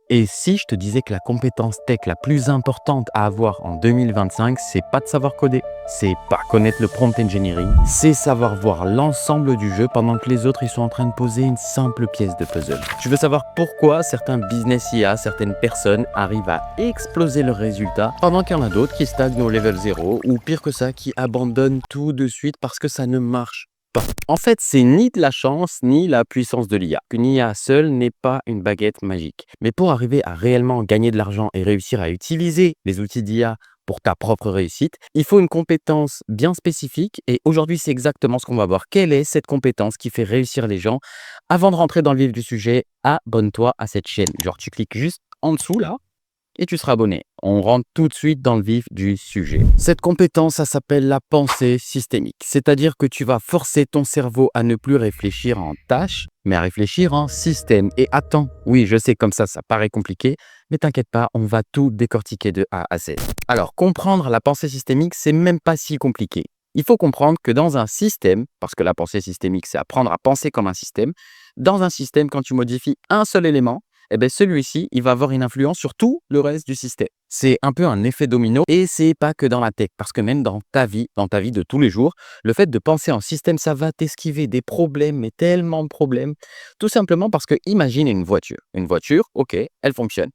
Et si je te disais que la compétence tech la plus importante à avoir en 2025, c'est pas de savoir coder, c'est pas connaître le prompt engineering, c'est savoir voir l'ensemble du jeu pendant que les autres ils sont en train de poser une simple pièce de puzzle. Tu veux savoir pourquoi certains business IA, certaines personnes arrivent à exploser leurs résultats pendant qu'il y en a d'autres qui stagnent au level 0 ou pire que ça, qui abandonnent tout de suite parce que ça ne marche pas. En fait, c'est ni de la chance, ni la puissance de l'IA. Une IA seule n'est pas une baguette magique. Mais pour arriver à réellement gagner de l'argent et réussir à utiliser les outils d'IA pour ta propre réussite, il faut une compétence bien spécifique. Et aujourd'hui, c'est exactement ce qu'on va voir. Quelle est cette compétence qui fait réussir les gens? Avant de rentrer dans le vif du sujet, abonne-toi à cette chaîne. Genre, tu cliques juste en dessous là et tu seras abonné. On rentre tout de suite dans le vif du sujet. Cette compétence, ça s'appelle la pensée systémique. C'est-à-dire que tu vas forcer ton cerveau à ne plus réfléchir en tâches, mais à réfléchir en système. Et attends, oui, je sais comme ça paraît compliqué, mais t'inquiète pas, on va tout décortiquer de A à Z. Alors, comprendre la pensée systémique, c'est même pas si compliqué. Il faut comprendre que dans un système, parce que la pensée systémique, c'est apprendre à penser comme un système, dans un système, quand tu modifies un seul élément, eh ben celui-ci, il va avoir une influence sur tout le reste du système. C'est un peu un effet domino et c'est pas que dans la tech, parce que même dans ta vie de tous les jours, le fait de penser en système, ça va t'esquiver des problèmes, mais tellement de problèmes. Tout simplement parce que imagine une voiture. Une voiture, ok, elle fonctionne.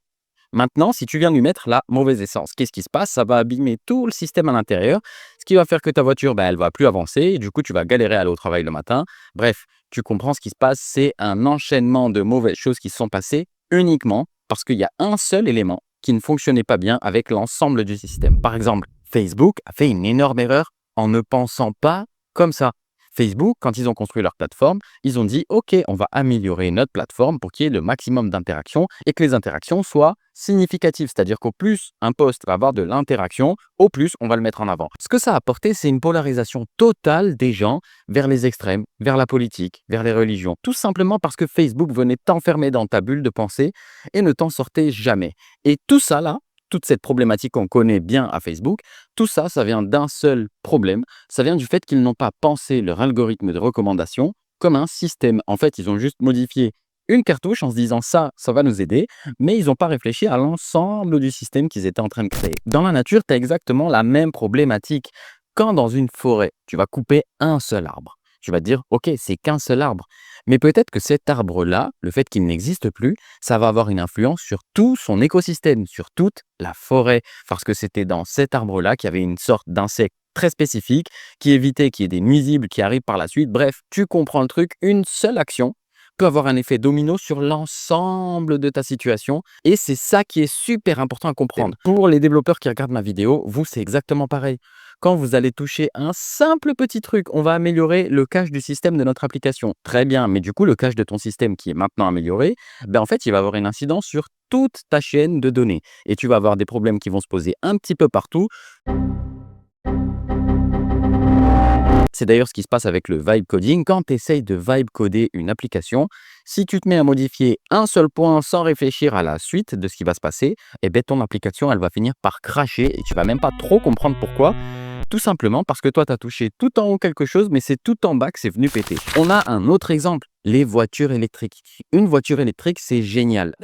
Maintenant, si tu viens de lui mettre la mauvaise essence, qu'est-ce qui se passe? Ça va abîmer tout le système à l'intérieur, ce qui va faire que ta voiture, elle va plus avancer et du coup, tu vas galérer à aller au travail le matin. Bref, tu comprends ce qui se passe, c'est un enchaînement de mauvaises choses qui se sont passées uniquement parce qu'il y a un seul élément qui ne fonctionnait pas bien avec l'ensemble du système. Par exemple, Facebook a fait une énorme erreur en ne pensant pas comme ça. Facebook, quand ils ont construit leur plateforme, ils ont dit « Ok, on va améliorer notre plateforme pour qu'il y ait le maximum d'interactions et que les interactions soient significatives. » C'est-à-dire qu'au plus un post va avoir de l'interaction, au plus on va le mettre en avant. Ce que ça a apporté, c'est une polarisation totale des gens vers les extrêmes, vers la politique, vers les religions. Tout simplement parce que Facebook venait t'enfermer dans ta bulle de pensée et ne t'en sortait jamais. Et tout ça là, toute cette problématique qu'on connaît bien à Facebook, tout ça, ça vient d'un seul problème. Ça vient du fait qu'ils n'ont pas pensé leur algorithme de recommandation comme un système. En fait, ils ont juste modifié une cartouche en se disant ça va nous aider, mais ils n'ont pas réfléchi à l'ensemble du système qu'ils étaient en train de créer. Dans la nature, tu as exactement la même problématique. Quand dans une forêt, tu vas couper un seul arbre, tu vas te dire, OK, c'est qu'un seul arbre. Mais peut-être que cet arbre-là, le fait qu'il n'existe plus, ça va avoir une influence sur tout son écosystème, sur toute la forêt. Parce que c'était dans cet arbre-là qu'il y avait une sorte d'insecte très spécifique qui évitait qu'il y ait des nuisibles qui arrivent par la suite. Bref, tu comprends le truc, une seule action peut avoir un effet domino sur l'ensemble de ta situation. Et c'est ça qui est super important à comprendre. Pour les développeurs qui regardent ma vidéo, vous, c'est exactement pareil. Quand vous allez toucher un simple petit truc, on va améliorer le cache du système de notre application. Très bien, mais du coup, le cache de ton système qui est maintenant amélioré, en fait, il va avoir une incidence sur toute ta chaîne de données. Et tu vas avoir des problèmes qui vont se poser un petit peu partout. C'est d'ailleurs ce qui se passe avec le vibe coding. Quand tu essayes de vibe coder une application, si tu te mets à modifier un seul point sans réfléchir à la suite de ce qui va se passer, ton application, elle va finir par cracher et tu vas même pas trop comprendre pourquoi. Tout simplement parce que toi, tu as touché tout en haut quelque chose, mais c'est tout en bas que c'est venu péter. On a un autre exemple, les voitures électriques. Une voiture électrique, c'est génial.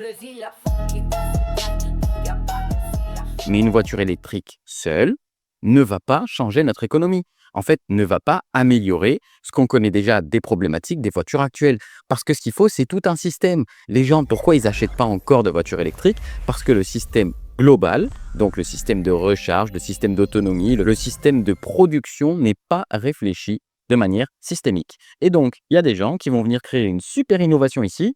Mais une voiture électrique seule ne va pas changer notre économie. En fait, ne va pas améliorer ce qu'on connaît déjà des problématiques des voitures actuelles. Parce que ce qu'il faut, c'est tout un système. Les gens, pourquoi ils n'achètent pas encore de voitures électriques? Parce que le système global, donc le système de recharge, le système d'autonomie, le système de production n'est pas réfléchi de manière systémique. Et donc, il y a des gens qui vont venir créer une super innovation ici,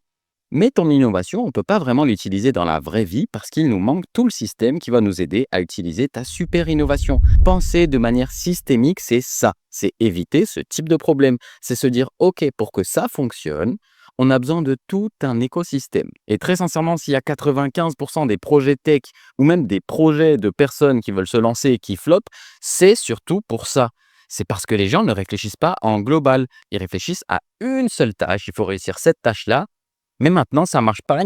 mais ton innovation, on ne peut pas vraiment l'utiliser dans la vraie vie parce qu'il nous manque tout le système qui va nous aider à utiliser ta super innovation. Penser de manière systémique, c'est ça. C'est éviter ce type de problème. C'est se dire, OK, pour que ça fonctionne, on a besoin de tout un écosystème. Et très sincèrement, s'il y a 95% des projets tech ou même des projets de personnes qui veulent se lancer et qui floppent, c'est surtout pour ça. C'est parce que les gens ne réfléchissent pas en global. Ils réfléchissent à une seule tâche. Il faut réussir cette tâche-là. Mais maintenant, ça marche pas.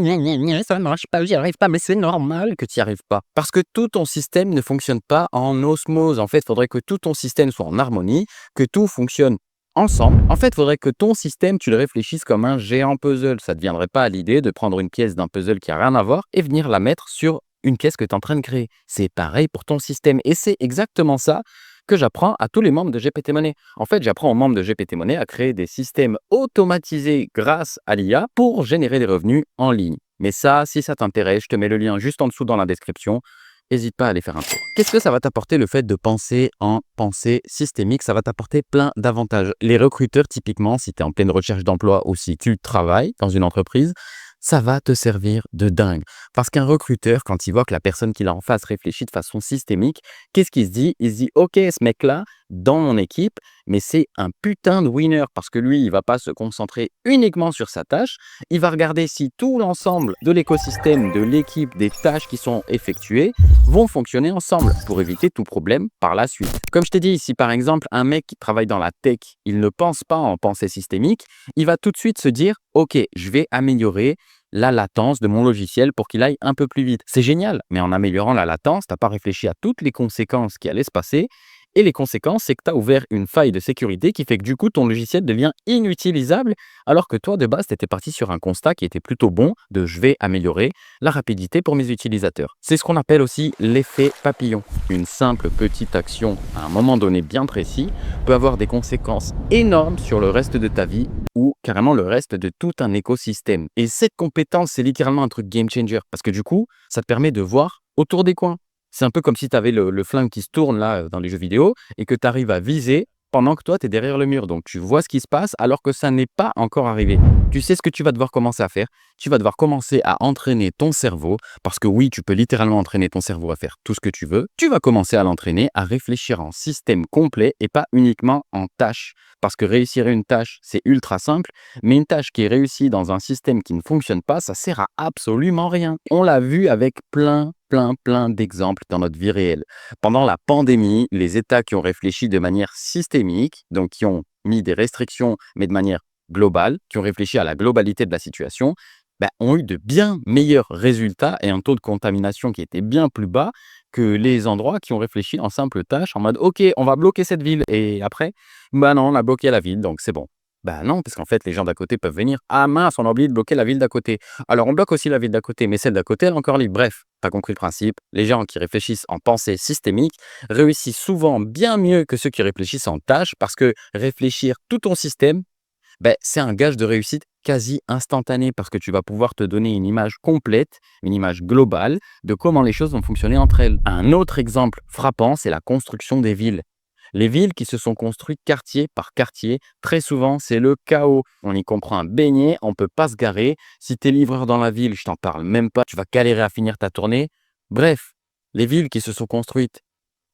Ça marche pas, j'y arrive pas, mais c'est normal que tu n'y arrives pas. Parce que tout ton système ne fonctionne pas en osmose. En fait, il faudrait que tout ton système soit en harmonie, que tout fonctionne ensemble. En fait, il faudrait que ton système, tu le réfléchisses comme un géant puzzle. Ça ne te viendrait pas à l'idée de prendre une pièce d'un puzzle qui a rien à voir et venir la mettre sur une pièce que tu es en train de créer. C'est pareil pour ton système. Et c'est exactement ça que j'apprends à tous les membres de GPT Money. En fait, j'apprends aux membres de GPT Money à créer des systèmes automatisés grâce à l'IA pour générer des revenus en ligne. Mais ça, si ça t'intéresse, je te mets le lien juste en dessous dans la description. N'hésite pas à aller faire un tour. Qu'est-ce que ça va t'apporter le fait de penser en pensée systémique? Ça va t'apporter plein d'avantages. Les recruteurs, typiquement, si tu es en pleine recherche d'emploi ou si tu travailles dans une entreprise, ça va te servir de dingue. Parce qu'un recruteur, quand il voit que la personne qu'il a en face réfléchit de façon systémique, qu'est-ce qu'il se dit? Il se dit, OK, ce mec-là, dans mon équipe, mais c'est un putain de winner parce que lui, il va pas se concentrer uniquement sur sa tâche. Il va regarder si tout l'ensemble de l'écosystème, de l'équipe, des tâches qui sont effectuées vont fonctionner ensemble pour éviter tout problème par la suite. Comme je t'ai dit, si par exemple un mec qui travaille dans la tech, il ne pense pas en pensée systémique, il va tout de suite se dire « Ok, je vais améliorer la latence de mon logiciel pour qu'il aille un peu plus vite. » C'est génial, mais en améliorant la latence, tu n'as pas réfléchi à toutes les conséquences qui allaient se passer. Et les conséquences, c'est que tu as ouvert une faille de sécurité qui fait que du coup, ton logiciel devient inutilisable alors que toi, de base, tu étais parti sur un constat qui était plutôt bon de je vais améliorer la rapidité pour mes utilisateurs. C'est ce qu'on appelle aussi l'effet papillon. Une simple petite action à un moment donné bien précis peut avoir des conséquences énormes sur le reste de ta vie ou carrément le reste de tout un écosystème. Et cette compétence, c'est littéralement un truc game changer parce que du coup, ça te permet de voir autour des coins. C'est un peu comme si tu avais le flingue qui se tourne là dans les jeux vidéo et que tu arrives à viser pendant que toi, tu es derrière le mur. Donc, tu vois ce qui se passe alors que ça n'est pas encore arrivé. Tu sais ce que tu vas devoir commencer à faire. Tu vas devoir commencer à entraîner ton cerveau parce que oui, tu peux littéralement entraîner ton cerveau à faire tout ce que tu veux. Tu vas commencer à l'entraîner à réfléchir en système complet et pas uniquement en tâches. Parce que réussir une tâche, c'est ultra simple, mais une tâche qui est réussie dans un système qui ne fonctionne pas, ça sert à absolument rien. On l'a vu avec plein d'exemples dans notre vie réelle. Pendant la pandémie, les États qui ont réfléchi de manière systémique, donc qui ont mis des restrictions, mais de manière globale, qui ont réfléchi à la globalité de la situation, ont eu de bien meilleurs résultats et un taux de contamination qui était bien plus bas que les endroits qui ont réfléchi en simple tâche, en mode « Ok, on va bloquer cette ville. » Et après, non, on a bloqué la ville, donc c'est bon. Non, parce qu'en fait, les gens d'à côté peuvent venir. Ah mince, on a oublié de bloquer la ville d'à côté. Alors, on bloque aussi la ville d'à côté, mais celle d'à côté, elle est encore libre. Bref, tu as compris le principe. Les gens qui réfléchissent en pensée systémique réussissent souvent bien mieux que ceux qui réfléchissent en tâche parce que réfléchir tout ton système, c'est un gage de réussite quasi instantané parce que tu vas pouvoir te donner une image complète, une image globale de comment les choses vont fonctionner entre elles. Un autre exemple frappant, c'est la construction des villes. Les villes qui se sont construites quartier par quartier, très souvent, c'est le chaos. On y comprend un beignet, on ne peut pas se garer. Si tu es livreur dans la ville, je t'en parle même pas, tu vas galérer à finir ta tournée. Bref, les villes qui se sont construites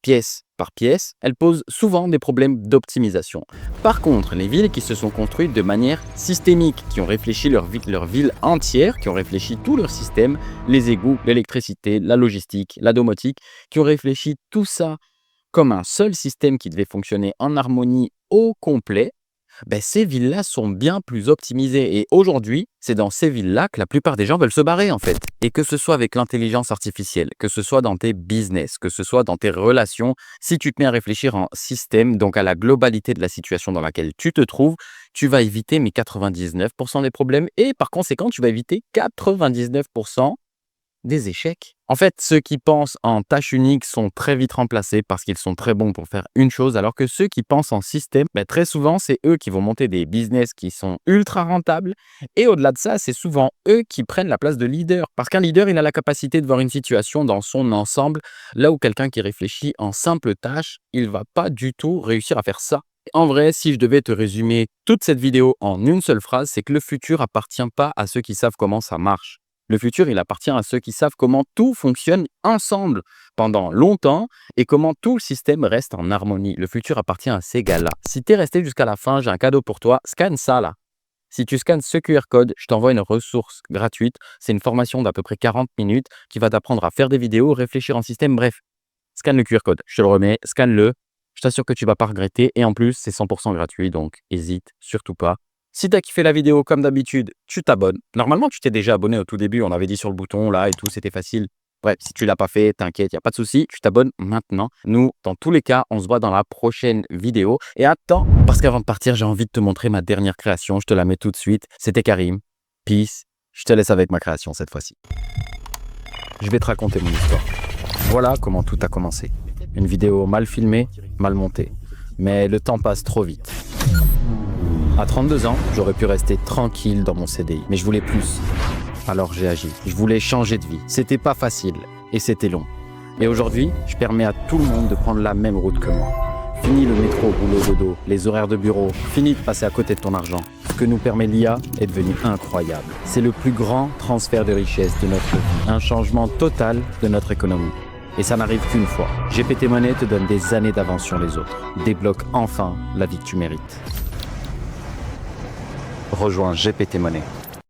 pièce par pièce, elles posent souvent des problèmes d'optimisation. Par contre, les villes qui se sont construites de manière systémique, qui ont réfléchi leur ville entière, qui ont réfléchi tout leur système, les égouts, l'électricité, la logistique, la domotique, qui ont réfléchi tout ça comme un seul système qui devait fonctionner en harmonie au complet, ces villes-là sont bien plus optimisées. Et aujourd'hui, c'est dans ces villes-là que la plupart des gens veulent se barrer en fait. Et que ce soit avec l'intelligence artificielle, que ce soit dans tes business, que ce soit dans tes relations, si tu te mets à réfléchir en système, donc à la globalité de la situation dans laquelle tu te trouves, tu vas éviter 99% des problèmes et par conséquent, tu vas éviter 99% des échecs. En fait, ceux qui pensent en tâche unique sont très vite remplacés parce qu'ils sont très bons pour faire une chose, alors que ceux qui pensent en système, très souvent, c'est eux qui vont monter des business qui sont ultra rentables. Et au-delà de ça, c'est souvent eux qui prennent la place de leader. Parce qu'un leader, il a la capacité de voir une situation dans son ensemble, là où quelqu'un qui réfléchit en simple tâche, il va pas du tout réussir à faire ça. En vrai, si je devais te résumer toute cette vidéo en une seule phrase, c'est que le futur appartient pas à ceux qui savent comment ça marche. Le futur, il appartient à ceux qui savent comment tout fonctionne ensemble pendant longtemps et comment tout le système reste en harmonie. Le futur appartient à ces gars-là. Si tu es resté jusqu'à la fin, j'ai un cadeau pour toi. Scanne ça là. Si tu scannes ce QR code, je t'envoie une ressource gratuite. C'est une formation d'à peu près 40 minutes qui va t'apprendre à faire des vidéos, réfléchir en système. Bref, scanne le QR code. Je te le remets, scanne-le. Je t'assure que tu vas pas regretter. Et en plus, c'est 100% gratuit, donc hésite surtout pas. Si tu as kiffé la vidéo, comme d'habitude, tu t'abonnes. Normalement, tu t'es déjà abonné au tout début. On avait dit sur le bouton là et tout, c'était facile. Bref, si tu l'as pas fait, t'inquiète, il n'y a pas de souci, tu t'abonnes maintenant. Nous, dans tous les cas, on se voit dans la prochaine vidéo. Et attends, parce qu'avant de partir, j'ai envie de te montrer ma dernière création. Je te la mets tout de suite. C'était Karim. Peace. Je te laisse avec ma création cette fois-ci. Je vais te raconter mon histoire. Voilà comment tout a commencé. Une vidéo mal filmée, mal montée. Mais le temps passe trop vite. À 32 ans, j'aurais pu rester tranquille dans mon CDI. Mais je voulais plus. Alors j'ai agi. Je voulais changer de vie. C'était pas facile et c'était long. Et aujourd'hui, je permets à tout le monde de prendre la même route que moi. Fini le métro, boulot, dodo, les horaires de bureau. Fini de passer à côté de ton argent. Ce que nous permet l'IA est devenu incroyable. C'est le plus grand transfert de richesse de notre vie. Un changement total de notre économie. Et ça n'arrive qu'une fois. GPT Money te donne des années d'avance sur les autres. Débloque enfin la vie que tu mérites. Rejoins GPT Money.